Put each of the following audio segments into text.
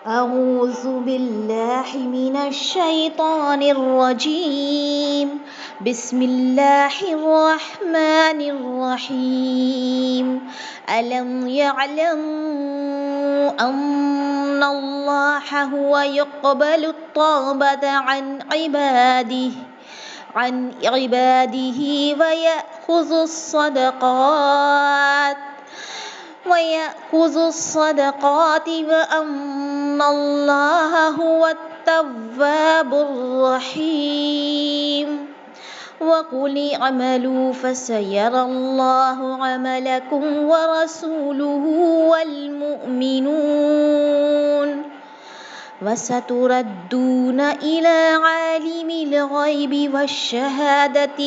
أعوذ بالله من الشيطان الرجيم. بسم الله الرحمن الرحيم. ألم يعلموا أن الله هو يقبل التوبة عن عباده ويأخذ الصدقات وأن الله هو التواب الرحيم. وقل اعملوا فسيرى الله عملكم ورسوله والمؤمنون وستردون إلى عالم الغيب والشهادة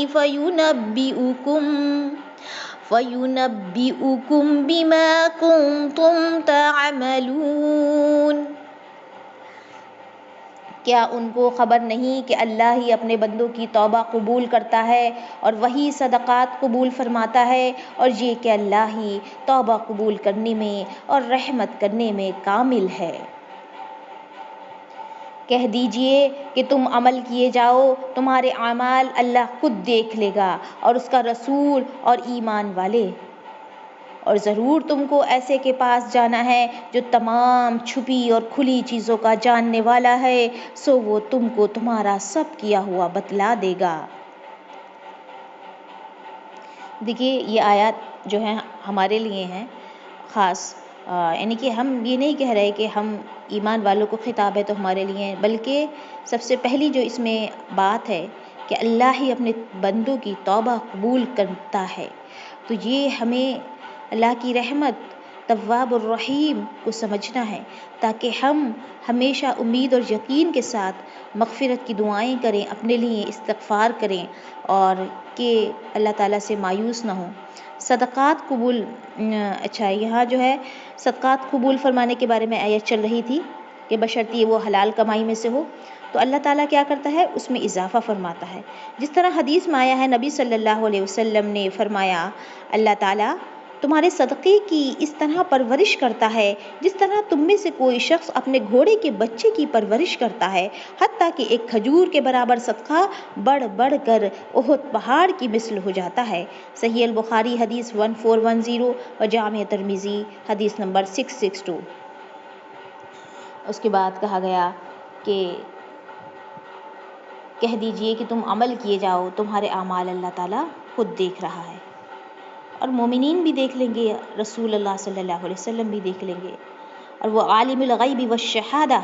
فينبئكم بما كنتم تعملون. کیا ان کو خبر نہیں کہ اللہ ہی اپنے بندوں کی توبہ قبول کرتا ہے اور وہی صدقات قبول فرماتا ہے، اور یہ کہ اللہ ہی توبہ قبول کرنے میں اور رحمت کرنے میں کامل ہے. کہہ دیجئے کہ تم عمل کیے جاؤ، تمہارے اعمال اللہ خود دیکھ لے گا اور اس کا رسول اور ایمان والے. اور ضرور تم کو ایسے کے پاس جانا ہے جو تمام چھپی اور کھلی چیزوں کا جاننے والا ہے، سو وہ تم کو تمہارا سب کیا ہوا بتلا دے گا. دیکھیے یہ آیات جو ہیں ہمارے لیے ہیں خاص، یعنی کہ ہم یہ نہیں کہہ رہے کہ ہم ایمان والوں کو خطاب ہے تو ہمارے لیے ہیں، بلکہ سب سے پہلی جو اس میں بات ہے کہ اللہ ہی اپنے بندوں کی توبہ قبول کرتا ہے. تو یہ ہمیں اللہ کی رحمت تواب الرحیم کو سمجھنا ہے، تاکہ ہم ہمیشہ امید اور یقین کے ساتھ مغفرت کی دعائیں کریں، اپنے لیے استغفار کریں اور کہ اللہ تعالیٰ سے مایوس نہ ہوں. صدقات قبول، اچھا یہاں جو ہے صدقات قبول فرمانے کے بارے میں آیت چل رہی تھی کہ بشرطیہ وہ حلال کمائی میں سے ہو. تو اللہ تعالیٰ کیا کرتا ہے، اس میں اضافہ فرماتا ہے. جس طرح حدیث میں آیا ہے، نبی صلی اللہ علیہ وسلم نے فرمایا، اللہ تعالیٰ تمہارے صدقے کی اس طرح پرورش کرتا ہے جس طرح تم میں سے کوئی شخص اپنے گھوڑے کے بچے کی پرورش کرتا ہے، حتیٰ کہ ایک کھجور کے برابر صدقہ بڑھ بڑھ کر احد پہاڑ کی مثل ہو جاتا ہے. صحیح البخاری حدیث 1410 اور جامع ترمذی حدیث نمبر 662. اس کے بعد کہا گیا کہ کہہ دیجئے کہ تم عمل کیے جاؤ، تمہارے اعمال اللہ تعالیٰ خود دیکھ رہا ہے، اور مومنین بھی دیکھ لیں گے، رسول اللہ صلی اللہ علیہ وسلم بھی دیکھ لیں گے، اور وہ عالم الغیب والشہادہ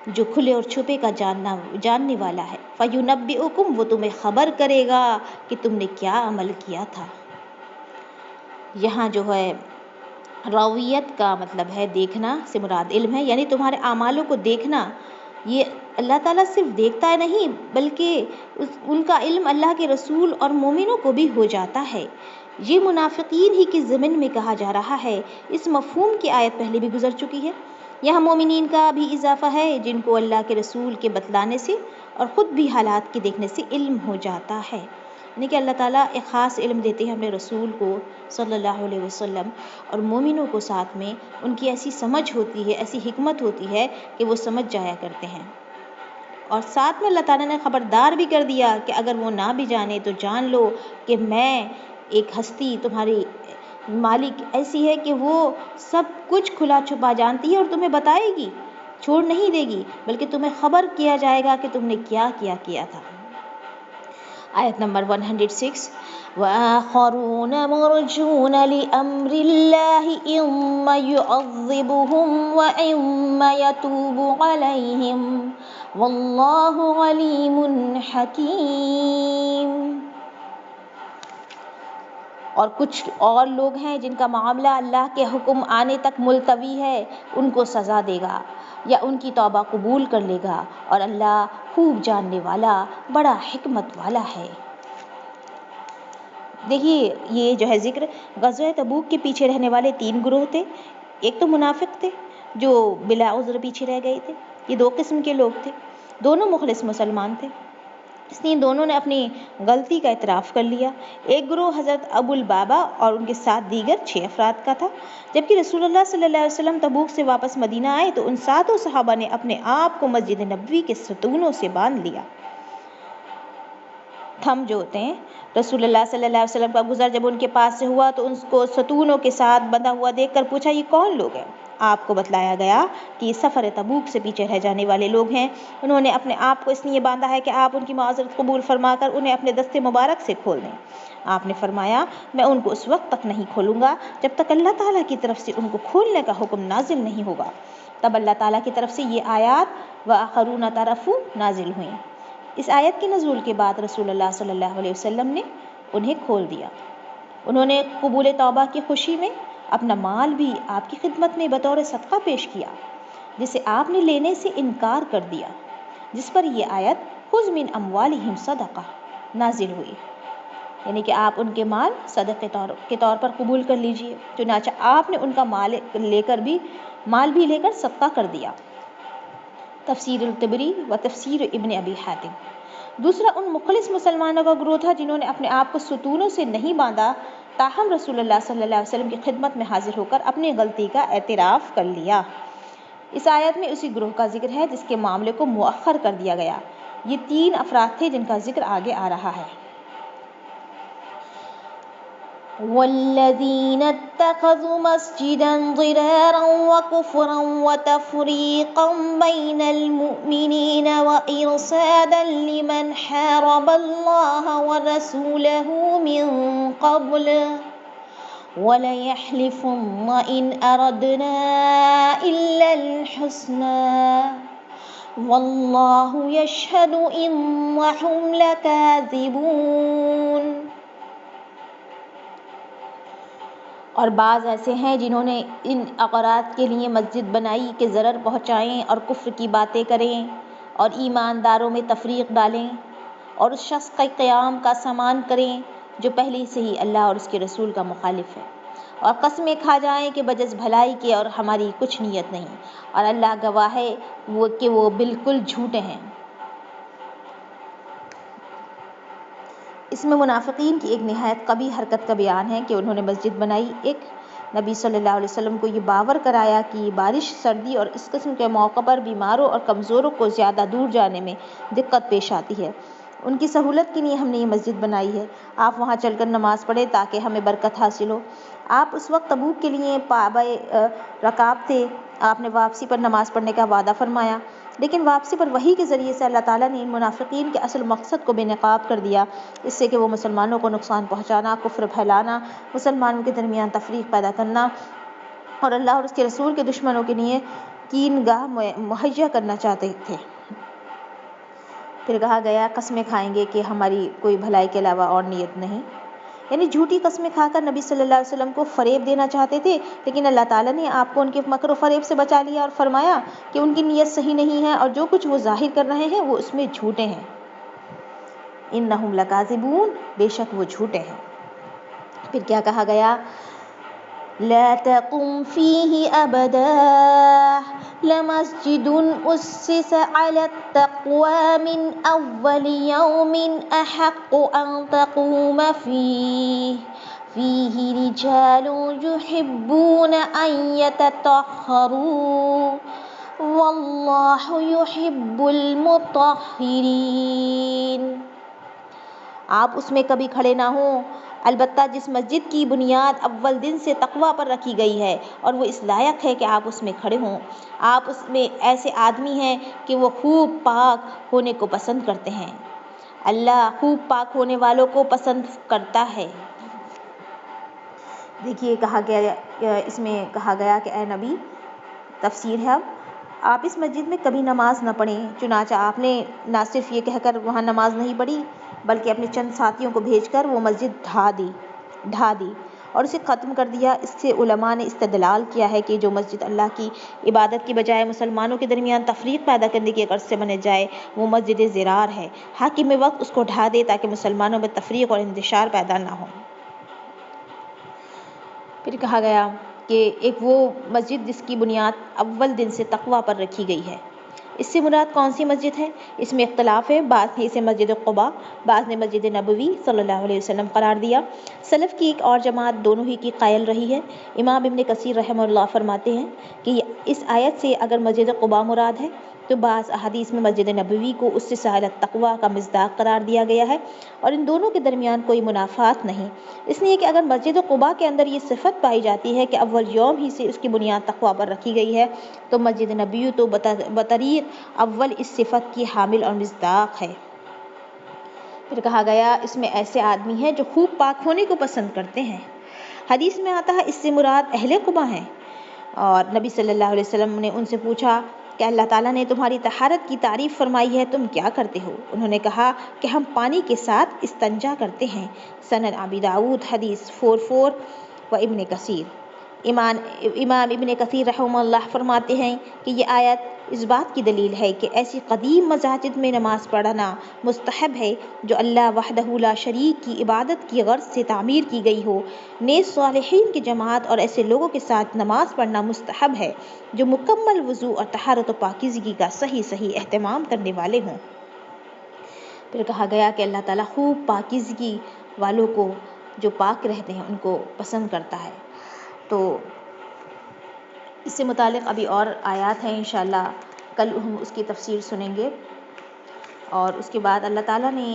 جو کھلے اور چھپے کا جاننے والا ہے. فَيُنَبِّئُكُمْ وہ تمہیں خبر کرے گا کہ تم نے کیا عمل کیا تھا. یہاں جو ہے راویت کا مطلب ہے دیکھنا سے مراد علم ہے، یعنی تمہارے اعمالوں کو دیکھنا. یہ اللہ تعالیٰ صرف دیکھتا ہے نہیں، بلکہ ان کا علم اللہ کے رسول اور مومنوں کو بھی ہو جاتا ہے. یہ منافقین ہی کے ضمن میں کہا جا رہا ہے. اس مفہوم کی آیت پہلے بھی گزر چکی ہے. یہاں مومنین کا بھی اضافہ ہے جن کو اللہ کے رسول کے بتلانے سے اور خود بھی حالات کے دیکھنے سے علم ہو جاتا ہے. یعنی کہ اللہ تعالیٰ ایک خاص علم دیتے ہیں اپنے رسول کو صلی اللہ علیہ وسلم، اور مومنوں کو ساتھ میں ان کی ایسی سمجھ ہوتی ہے، ایسی حکمت ہوتی ہے کہ وہ سمجھ جایا کرتے ہیں. اور ساتھ میں اللہ تعالیٰ نے خبردار بھی کر دیا کہ اگر وہ نہ بھی جانے تو جان لو کہ میں ایک ہستی تمہاری مالک ایسی ہے کہ وہ سب کچھ کھلا چھپا جانتی ہے اور تمہیں بتائے گی، چھوڑ نہیں دے گی، بلکہ تمہیں خبر کیا جائے گا کہ تم نے کیا تھا. آیت نمبر 106. وَآخَرُونَ مُرْجُونَ لِأَمْرِ اللَّهِ إِمَّا يُعَذِّبُهُمْ وَإِمَّا يَتُوبُ عَلَيْهِمْ وَاللَّهُ عَلِيمٌ حَكِيمٌ. اور کچھ اور لوگ ہیں جن کا معاملہ اللہ کے حکم آنے تک ملتوی ہے، ان کو سزا دے گا یا ان کی توبہ قبول کر لے گا، اور اللہ خوب جاننے والا، بڑا حکمت والا ہے. دیکھیے یہ جو ہے ذکر غزوہ تبوک کے پیچھے رہنے والے 3 گروہ تھے. ایک تو منافق تھے جو بلا عذر پیچھے رہ گئے تھے. یہ 2 قسم کے لوگ تھے، دونوں مخلص مسلمان تھے. اس لیے دونوں نے اپنی غلطی کا اعتراف کر لیا۔ ایک گروہ حضرت ابو البابا اور ان کے ساتھ دیگر 6 افراد کا تھا، جبکہ رسول اللہ صلی اللہ علیہ وسلم تبوک سے واپس مدینہ آئے تو ان 7 صحابہ نے اپنے آپ کو مسجد نبوی کے ستونوں سے باندھ لیا۔ تھم جو ہوتے ہیں، رسول اللہ صلی اللہ علیہ وسلم کا گزر جب ان کے پاس سے ہوا تو ان کو ستونوں کے ساتھ بندھا ہوا دیکھ کر پوچھا، یہ کون لوگ ہیں؟ آپ کو بتلایا گیا کہ یہ سفر تبوک سے پیچھے رہ جانے والے لوگ ہیں، انہوں نے اپنے آپ کو اس لیے باندھا ہے کہ آپ ان کی معذرت قبول فرما کر انہیں اپنے دستے مبارک سے کھول دیں۔ آپ نے فرمایا، میں ان کو اس وقت تک نہیں کھولوں گا جب تک اللہ تعالیٰ کی طرف سے ان کو کھولنے کا حکم نازل نہیں ہوگا۔ تب اللہ تعالیٰ کی طرف سے یہ آیات وآخرون طرفوا نازل ہوئیں۔ اس آیت کے نزول کے بعد رسول اللہ صلی اللہ علیہ وسلم نے انہیں کھول دیا۔ انہوں نے قبول توبہ کی خوشی میں اپنا مال بھی آپ کی خدمت میں بطور صدقہ پیش کیا، جسے آپ نے لینے سے انکار کر دیا، جس پر یہ آیت خذ من اموالہم صدقہ نازل ہوئی، یعنی کہ آپ ان کے مال صدقے کے طور پر قبول کر لیجئے۔ چنانچہ آپ نے ان کا مال بھی لے کر صدقہ کر دیا۔ تفسیر الطبری و تفسیر ابن ابی حاتم۔ دوسرا ان مخلص مسلمانوں کا گروہ تھا جنہوں نے اپنے آپ کو ستونوں سے نہیں باندھا، تاہم رسول اللہ صلی اللہ علیہ وسلم کی خدمت میں حاضر ہو کر اپنی غلطی کا اعتراف کر لیا۔ اس آیت میں اسی گروہ کا ذکر ہے جس کے معاملے کو مؤخر کر دیا گیا۔ یہ 3 افراد تھے جن کا ذکر آگے آ رہا ہے۔ والذین اتخذوا مسجدا ضرارا وكفرا وتفریقا بین المؤمنین وإرصادا لمن حارب اللہ ورسولہ من قبل وَلَيَحْلِفُنَّ إِنْ أَرَدْنَا إِلَّا الْحُسْنَى وَاللَّهُ يَشْهَدُ إِنَّهُمْ لَكَاذِبُونَ۔ اور بعض ایسے ہیں جنہوں نے ان اغراض کے لیے مسجد بنائی کہ ضرر پہنچائیں اور کفر کی باتیں کریں اور ایمانداروں میں تفریق ڈالیں اور اس شخص کا قیام کا سامان کریں جو پہلے سے ہی اللہ اور اس کے رسول کا مخالف ہے، اور قسمیں کھا جائیں کہ بجز بھلائی کے اور ہماری کچھ نیت نہیں، اور اللہ گواہ ہے کہ وہ بالکل جھوٹے ہیں۔ اس میں منافقین کی ایک نہایت قبیح حرکت کا بیان ہے کہ انہوں نے مسجد بنائی، ایک نبی صلی اللہ علیہ وسلم کو یہ باور کرایا کہ بارش، سردی اور اس قسم کے موقع پر بیماروں اور کمزوروں کو زیادہ دور جانے میں دقت پیش آتی ہے، ان کی سہولت کے لیے ہم نے یہ مسجد بنائی ہے، آپ وہاں چل کر نماز پڑھیں تاکہ ہمیں برکت حاصل ہو۔ آپ اس وقت تبوک کے لیے پابہ رکاب تھے، آپ نے واپسی پر نماز پڑھنے کا وعدہ فرمایا، لیکن واپسی پر وحی کے ذریعے سے اللہ تعالیٰ نے ان منافقین کے اصل مقصد کو بے نقاب کر دیا، اس سے کہ وہ مسلمانوں کو نقصان پہنچانا، کفر پھیلانا، مسلمانوں کے درمیان تفریق پیدا کرنا اور اللہ اور اس کے رسول کے دشمنوں کے لیے کین گاہ مہیا کرنا چاہتے تھے۔ پھر کہا گیا قسمیں کھائیں گے کہ ہماری کوئی بھلائی کے علاوہ اور نیت نہیں، یعنی جھوٹی قسمیں کھا کر نبی صلی اللہ علیہ وسلم کو فریب دینا چاہتے تھے، لیکن اللہ تعالیٰ نے آپ کو ان کے مکر و فریب سے بچا لیا اور فرمایا کہ ان کی نیت صحیح نہیں ہے اور جو کچھ وہ ظاہر کر رہے ہیں وہ اس میں جھوٹے ہیں۔ انہم لکاذبون، بے شک وہ جھوٹے ہیں۔ پھر کیا کہا گیا؟ لا تقم فيه أبدا لمسجد أسس على التقوى من أول يوم أحق أن تقوم فيه رجال يحبون أن يتطهروا والله يحب المطهرين۔ آپ اس میں کبھی کھڑے نہ ہوں، البتہ جس مسجد کی بنیاد اول دن سے تقویٰ پر رکھی گئی ہے اور وہ اس لائق ہے کہ آپ اس میں کھڑے ہوں۔ آپ اس میں ایسے آدمی ہیں کہ وہ خوب پاک ہونے کو پسند کرتے ہیں، اللہ خوب پاک ہونے والوں کو پسند کرتا ہے۔ دیکھیے کہا گیا، اس میں کہا گیا کہ اے نبی، تفسیر ہے اب، آپ اس مسجد میں کبھی نماز نہ پڑھیں، چنانچہ آپ نے نہ صرف یہ کہہ کر وہاں نماز نہیں پڑھی بلکہ اپنے چند ساتھیوں کو بھیج کر وہ مسجد ڈھا دی اور اسے ختم کر دیا۔ اس سے علماء نے استدلال کیا ہے کہ جو مسجد اللہ کی عبادت کی بجائے مسلمانوں کے درمیان تفریق پیدا کرنے کی غرض سے بنے جائے وہ مسجد ضرار ہے، حاکم وقت اس کو ڈھا دے تاکہ مسلمانوں میں تفریق اور انتشار پیدا نہ ہو۔ پھر کہا گیا کہ ایک وہ مسجد جس کی بنیاد اول دن سے تقویٰ پر رکھی گئی ہے، اس سے مراد کون سی مسجد ہے؟ اس میں اختلاف ہے، بعض نے اسے مسجد قباء، بعض نے مسجد نبوی صلی اللہ علیہ وسلم قرار دیا۔ سلف کی ایک اور جماعت دونوں ہی کی قائل رہی ہے۔ امام ابن کثیر رحمہ اللہ فرماتے ہیں کہ اس آیت سے اگر مسجد قباء مراد ہے تو بعض احادیث میں مسجد نبوی کو اس سے سہل التقویٰ کا مصداق قرار دیا گیا ہے، اور ان دونوں کے درمیان کوئی منافات نہیں، اس لیے کہ اگر مسجد قباء کے اندر یہ صفت پائی جاتی ہے کہ اول یوم ہی سے اس کی بنیاد تقویٰ پر رکھی گئی ہے، تو مسجد نبوی تو بطریق اول اس صفت کی حامل اور مصداق ہے۔ پھر کہا گیا اس میں ایسے آدمی ہیں جو خوب پاک ہونے کو پسند کرتے ہیں۔ حدیث میں آتا ہے اس سے مراد اہل قباء ہیں، اور نبی صلی اللہ علیہ وسلم نے ان سے پوچھا کہ اللہ تعالیٰ نے تمہاری طہارت کی تعریف فرمائی ہے، تم کیا کرتے ہو؟ انہوں نے کہا کہ ہم پانی کے ساتھ استنجا کرتے ہیں۔ سنن ابی داؤد حدیث 44 و ابن کثیر۔ امام ابن کثیر رحمہ اللہ فرماتے ہیں کہ یہ آیت اس بات کی دلیل ہے کہ ایسی قدیم مساجد میں نماز پڑھنا مستحب ہے جو اللہ وحدہ لا شریک کی عبادت کی غرض سے تعمیر کی گئی ہو۔ نیک صالحین کی جماعت اور ایسے لوگوں کے ساتھ نماز پڑھنا مستحب ہے جو مکمل وضو اور طہارت و پاکیزگی کا صحیح اہتمام کرنے والے ہوں۔ پھر کہا گیا کہ اللہ تعالیٰ خوب پاکیزگی والوں کو، جو پاک رہتے ہیں، ان کو پسند کرتا ہے۔ تو اس سے متعلق ابھی اور آیات ہیں، انشاءاللہ کل ہم اس کی تفسیر سنیں گے۔ اور اس کے بعد اللہ تعالیٰ نے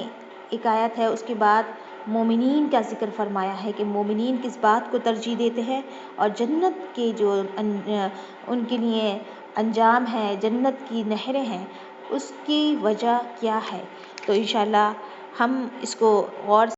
ایک آیت ہے، اس کے بعد مومنین کا ذکر فرمایا ہے کہ مومنین کس بات کو ترجیح دیتے ہیں، اور جنت کے جو ان کے لیے انجام ہے، جنت کی نہریں ہیں، اس کی وجہ کیا ہے۔ تو انشاءاللہ ہم اس کو غور